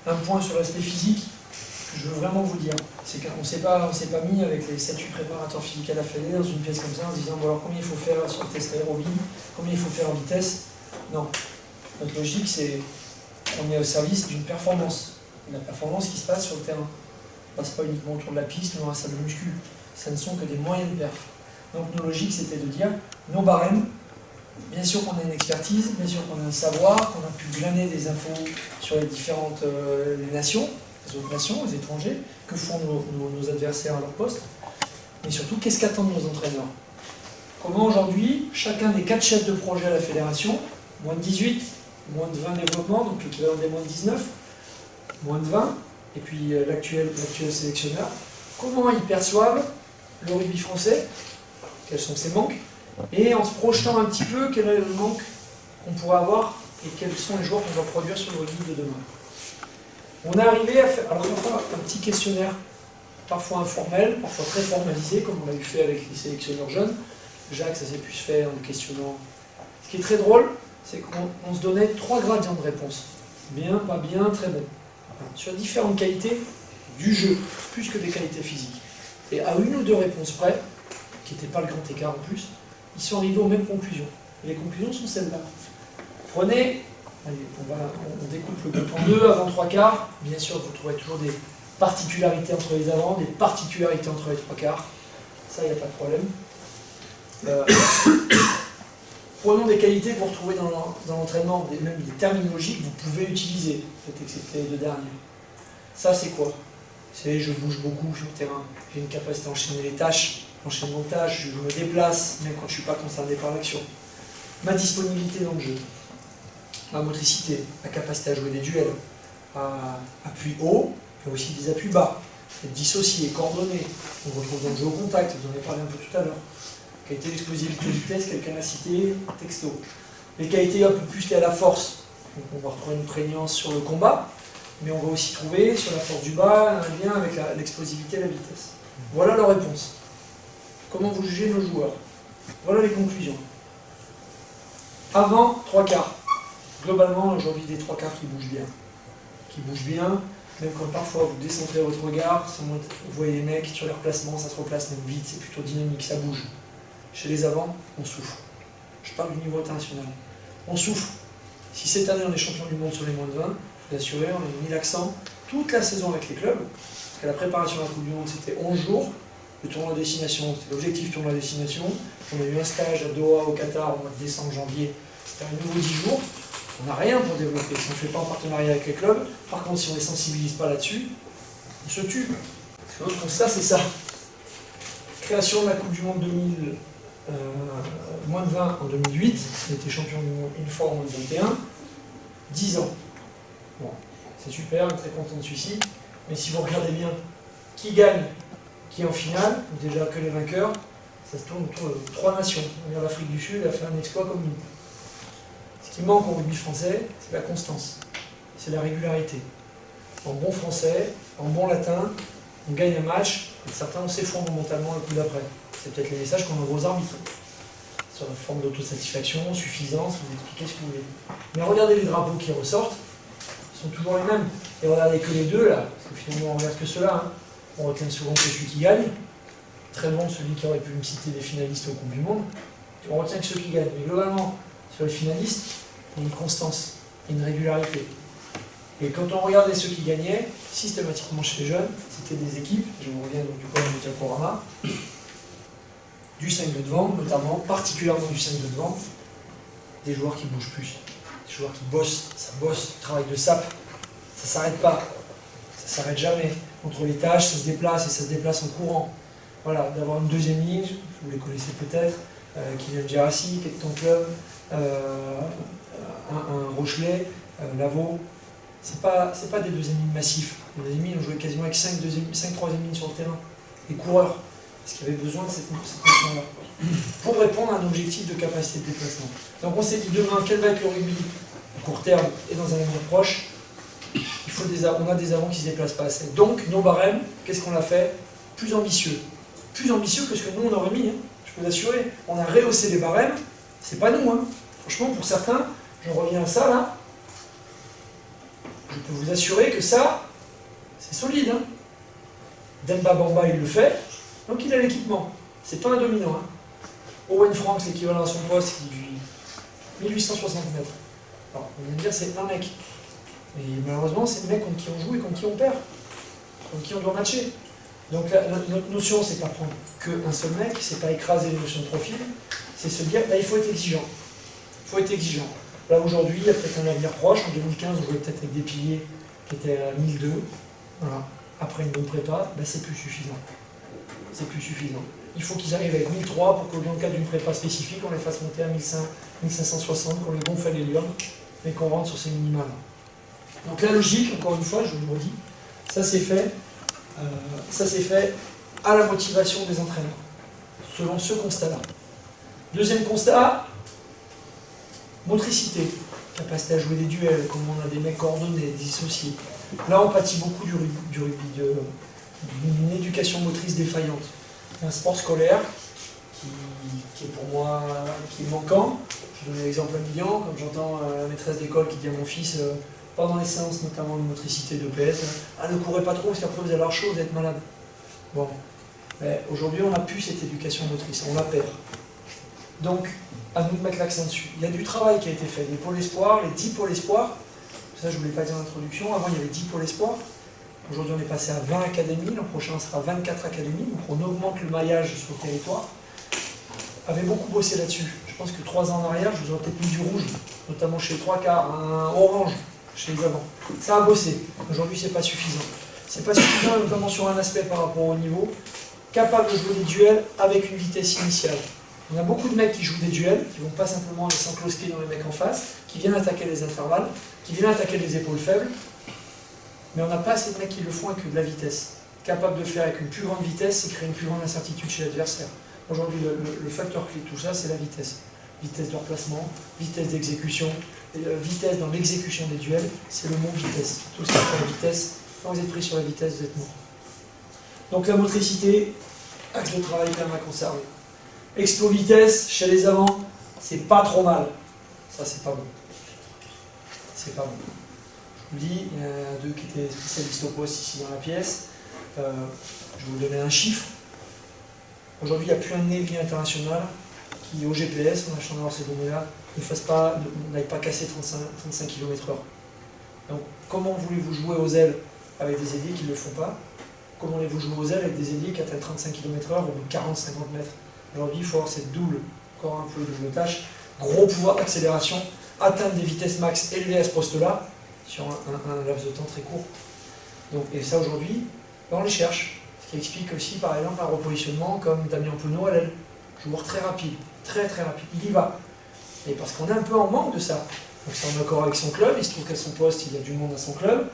un point sur l'aspect physique que je veux vraiment vous dire. C'est qu'on ne s'est pas mis avec les 7-8 préparateurs physiques à la Fédé dans une pièce comme ça en se disant bon alors combien il faut faire sur le test aérobie, combien il faut faire en vitesse. Non. Notre logique c'est qu'on est au service d'une performance. La performance qui se passe sur le terrain. On ne passe pas uniquement autour de la piste ou dans la salle de muscu. Ça ne sont que des moyens de perf. Donc nos logiques c'était de dire nos barèmes, bien sûr qu'on a une expertise, bien sûr qu'on a un savoir, qu'on a pu glaner des infos sur les différentes les nations, les autres nations, les étrangers, que font nos adversaires à leur poste, mais surtout qu'est-ce qu'attendent nos entraîneurs. Comment aujourd'hui, chacun des 4 chefs de projet à la fédération, moins de 18, moins de 20 développement, donc l'équivalent des moins de 19, moins de 20, et puis l'actuel sélectionneur, comment ils perçoivent le rugby français, quels sont ses manques, et en se projetant un petit peu quel est le manque qu'on pourrait avoir et quels sont les joueurs qu'on va produire sur le rugby de demain. On est arrivé à faire, alors on va faire un petit questionnaire, parfois informel, parfois très formalisé, comme on l'a eu fait avec les sélectionneurs jeunes. Jacques, ça s'est pu se faire en le questionnant. Ce qui est très drôle, c'est qu'on se donnait 3 gradients de réponse. Bien, pas bien, très bon. Sur différentes qualités du jeu, plus que des qualités physiques. Et à 1 ou 2 réponses près, qui n'étaient pas le grand écart en plus, ils sont arrivés aux mêmes conclusions. Et les conclusions sont celles-là. Prenez, allez, on découpe le groupe en 2, avant 3 quarts. Bien sûr, vous trouverez toujours des particularités entre les avants, des particularités entre les 3 quarts. Ça, il n'y a pas de problème. Prenons des qualités que vous retrouvez dans l'entraînement, même des terminologies que vous pouvez utiliser, peut-être excepté les 2 dernières. Ça, c'est quoi? C'est je bouge beaucoup sur le terrain, j'ai une capacité à enchaîner les tâches, l'enchaînement de tâches, je me déplace, même quand je ne suis pas concerné par l'action. Ma disponibilité dans le jeu, ma motricité, ma capacité à jouer des duels, à appui haut, mais aussi des appuis bas, être dissocié, coordonné. On retrouve dans le jeu au contact, vous en avez parlé un peu tout à l'heure. Qualité d'explosivité, vitesse, quelqu'un a cité, texto. Les qualités un peu plus liées à la force. Donc on va retrouver une prégnance sur le combat, mais on va aussi trouver sur la force du bas un lien avec l'explosivité et la vitesse. Voilà leur réponse. Comment vous jugez nos joueurs? Voilà les conclusions. Avant, 3 quarts. Globalement, aujourd'hui, des 3 quarts qui bougent bien. Qui bougent bien, même quand parfois vous descendez votre regard, vous voyez les mecs sur leur placement, ça se replace même vite, c'est plutôt dynamique, ça bouge. Chez les avants, on souffre. Je parle du niveau international. On souffre. Si cette année on est champion du monde sur les moins de 20, je vous assure, on a mis l'accent toute la saison avec les clubs, parce que la préparation à la Coupe du Monde c'était 11 jours, le tournoi à destination, c'était l'objectif tournoi à destination, on a eu un stage à Doha au Qatar au mois de décembre, janvier, c'était un nouveau 10 jours, on n'a rien pour développer, si on ne fait pas en partenariat avec les clubs, par contre si on ne les sensibilise pas là-dessus, on se tue. Parce que notre constat c'est ça. Création de la Coupe du Monde 2000, moins de 20 en 2008, on était champion du monde une fois en moins de 21, 10 ans. Bon, c'est super, très content de celui-ci, mais si vous regardez bien qui gagne, qui est en finale, déjà que les vainqueurs, ça se tourne autour de 3 nations. L'Afrique du Sud a fait un exploit comme nous. Ce qui manque au rugby français, c'est la constance, c'est la régularité. En bon français, en bon latin, on gagne un match, et certains on s'effondre mentalement le coup d'après. C'est peut-être les messages qu'on envoie aux arbitres. Sur la forme d'autosatisfaction, suffisance, vous expliquez ce que vous voulez. Mais regardez les drapeaux qui ressortent, ils sont toujours les mêmes. Et regardez que les deux là, parce que finalement on regarde que ceux-là. Hein. On retient souvent que celui qui gagne. Très bon celui qui aurait pu me citer des finalistes au Coupe du Monde. On retient que ceux qui gagnent. Mais globalement, sur les finalistes, il y a une constance, il y a une régularité. Et quand on regardait ceux qui gagnaient, systématiquement chez les jeunes, c'était des équipes, je vous reviens donc du coup du diaporama, du 5 de devant, notamment, particulièrement du 5 de devant, des joueurs qui bougent plus, des joueurs qui bossent, ça bosse, travail de sape, ça s'arrête pas, ça s'arrête jamais. Entre les tâches, ça se déplace et ça se déplace en courant. Voilà, d'avoir une deuxième ligne, vous les connaissez peut-être, Kylian Gerassi, qui est de ton club, un Rochelet, Lavaux. C'est pas des deuxièmes lignes massifs. Les deuxièmes lignes ont joué quasiment avec 5 troisième lignes sur le terrain. Les coureurs, parce qu'il y avait besoin de cette notion-là. Pour répondre à un objectif de capacité de déplacement. Donc on s'est dit demain, quel va être le rugby à court terme et dans un avenir proche. On a des avants qui ne se déplacent pas assez. Donc nos barèmes, qu'est-ce qu'on a fait? Plus ambitieux. Plus ambitieux que ce que nous on aurait mis. Hein. Je peux vous assurer. On a rehaussé les barèmes. C'est pas nous. Hein. Franchement, pour certains, je reviens à ça là. Je peux vous assurer que ça, c'est solide. Hein. Demba Bamba, il le fait, donc il a l'équipement. C'est pas un dominant. Hein. Owen Frank, c'est l'équivalent à son poste, qui lui 1860 mètres. Alors, on vient de dire c'est un mec. Mais malheureusement, c'est le mec contre qui on joue et contre qui on perd. Contre qui on doit matcher. Donc notre notion, c'est pas prendre qu'un seul mec, c'est pas écraser les notions de profil, c'est se dire, là, il faut être exigeant. Il faut être exigeant. Là, aujourd'hui, il y a peut-être un avenir proche. En 2015, on jouait peut-être avec des piliers qui étaient à 1002. Voilà. Après une bonne prépa, ben, c'est plus suffisant. C'est plus suffisant. Il faut qu'ils arrivent avec 1003 pour que dans le cadre d'une prépa spécifique, on les fasse monter à 1560, qu'on les gonfle à l'hélium, mais qu'on rentre sur ces minimales. Donc la logique, encore une fois, je vous le redis, ça c'est fait à la motivation des entraîneurs, selon ce constat-là. Deuxième constat, motricité, capacité à jouer des duels, comme on a des mecs coordonnés, dissociés. Là, on pâtit beaucoup du rugby, d'une éducation motrice défaillante. Un sport scolaire qui est pour moi qui est manquant. Je donne l'exemple à Milan, quand j'entends la maîtresse d'école qui dit à mon fils, pendant les séances notamment de motricité de PS, ah, ne courez pas trop parce qu'après vous allez avoir chaud, vous allez être malade. Bon, aujourd'hui on n'a plus cette éducation motrice, on la perd. Donc, à nous de mettre l'accent dessus. Il y a du travail qui a été fait, les pôles espoirs, les 10 pôles espoirs. Ça, je ne voulais pas dire en introduction. Avant, il y avait 10 pôles espoirs. Aujourd'hui, on est passé à 20 académies. L'an prochain, on sera 24 académies. Donc, on augmente le maillage sur le territoire. Avait beaucoup bossé là-dessus. Je pense que 3 ans en arrière, je vous aurais peut-être mis du rouge, notamment chez les 3 quarts, un orange chez les avants. Ça a bossé. Aujourd'hui, c'est pas suffisant. C'est pas suffisant, notamment sur un aspect par rapport au niveau. Capable de jouer des duels avec une vitesse initiale. On a beaucoup de mecs qui jouent des duels, qui ne vont pas simplement aller s'encloster dans les mecs en face, qui viennent attaquer les intervalles, qui viennent attaquer les épaules faibles, mais on n'a pas assez de mecs qui le font avec de la vitesse. Capable de le faire avec une plus grande vitesse, c'est créer une plus grande incertitude chez l'adversaire. Aujourd'hui, le facteur clé de tout ça, c'est la vitesse. Vitesse de replacement, vitesse d'exécution, vitesse dans l'exécution des duels, c'est le mot vitesse. Tout ce qui fait la vitesse, quand vous êtes pris sur la vitesse, vous êtes mort. Donc la motricité, axe de travail quand même à conserver. Explo vitesse, chez les avants, c'est pas trop mal. Ça, c'est pas bon. C'est pas bon. Je vous dis, il y en a deux qui étaient spécialistes au poste ici dans la pièce. Je vais vous donner un chiffre. Aujourd'hui, il n'y a plus un Navy international qui, au GPS, en achetant d'avoir ces données-là, n'aille pas casser 35 km/h. Donc, comment voulez-vous jouer aux ailes avec des ailiers qui ne le font pas? Comment voulez-vous jouer aux ailes avec des ailiers qui atteignent 35 km/h ou 40-50 mètres? Aujourd'hui, il faut avoir cette encore un peu double tâche, gros pouvoir d'accélération, atteindre des vitesses max élevées à ce poste-là, sur un laps de temps très court. Donc, et ça, aujourd'hui, on les cherche. Ce qui explique aussi, par exemple, un repositionnement comme Damien Penaud à l'aile. Joueur très rapide, très très rapide. Il y va. Et parce qu'on est un peu en manque de ça. Donc c'est en accord avec son club, il se trouve qu'à son poste, il y a du monde à son club.